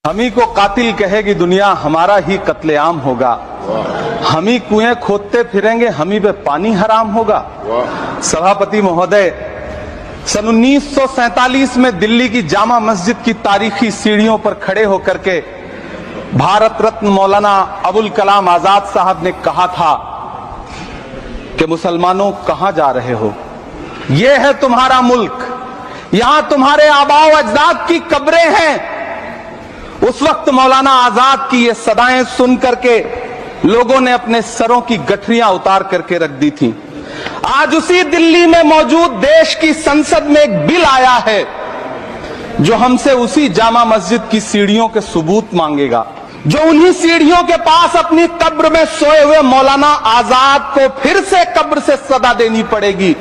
हम ही को कातिल कहेगी दुनिया, हमारा ही कत्लेआम होगा। हम ही कुएं खोदते फिरेंगे, हम ही पे पानी हराम होगा। सभापति महोदय, सन 1947 में दिल्ली की जामा मस्जिद की तारीखी सीढ़ियों पर खड़े होकर के भारत रत्न मौलाना अबुल कलाम आजाद साहब ने कहा था कि मुसलमानों कहां जा रहे हो, यह है तुम्हारा मुल्क, यहां तुम्हारे आबाओ अजदाद की कब्रें हैं। उस वक्त मौलाना आजाद की ये सदाएं सुन करके लोगों ने अपने सरों की गठरियां उतार करके रख दी थी। आज उसी दिल्ली में मौजूद देश की संसद में एक बिल आया है जो हमसे उसी जामा मस्जिद की सीढ़ियों के सबूत मांगेगा, जो उन्हीं सीढ़ियों के पास अपनी कब्र में सोए हुए मौलाना आजाद को फिर से कब्र से सदा देनी पड़ेगी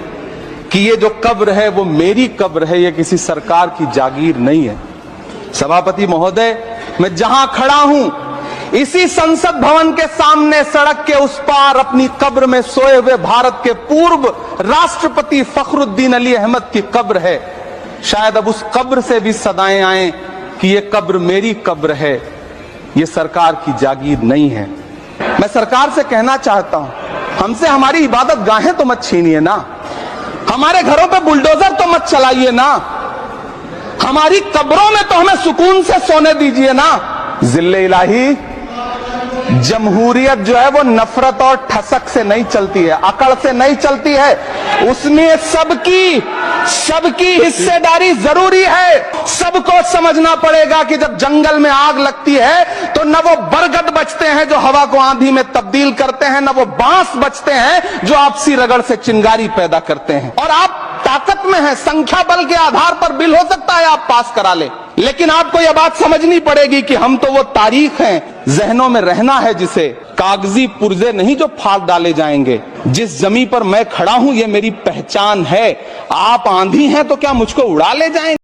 कि ये जो कब्र है वो मेरी कब्र है, ये किसी सरकार की जागीर नहीं है। सभापति महोदय, मैं जहां खड़ा हूं इसी संसद भवन के सामने सड़क के उस पार अपनी कब्र में सोए हुए भारत के पूर्व राष्ट्रपति फखरुद्दीन अली अहमद की कब्र है। शायद अब उस कब्र से भी सदाएं आए कि ये कब्र मेरी कब्र है, ये सरकार की जागीर नहीं है। मैं सरकार से कहना चाहता हूं, हमसे हमारी इबादत गाहें तो मत छीनिए ना, हमारे घरों पे बुलडोजर तो मत चलाइए ना, हमारी कब्रों में तो हमें सुकून से सोने दीजिए ना। जिल्ले इलाही, जमहूरियत जो है वो नफरत और ठसक से नहीं चलती है, अकड़ से नहीं चलती है, उसमें सबकी हिस्सेदारी जरूरी है। सबको समझना पड़ेगा कि जब जंगल में आग लगती है तो न वो बरगद बचते हैं जो हवा को आंधी में तब्दील करते हैं, न वो बांस बचते हैं जो आपसी रगड़ से चिंगारी पैदा करते हैं। और आप ताकत में हैं, संख्या बल के आधार पर बिल हो सकता है आप पास करा ले, लेकिन आपको यह बात समझनी पड़ेगी कि हम तो वो तारीख हैं, जहनों में रहना है जिसे, कागजी पुर्जे नहीं जो फाड़ डाले जाएंगे। जिस जमीन पर मैं खड़ा हूं ये मेरी पहचान है। आप आंधी हैं तो क्या मुझको उड़ा ले जाएंगे?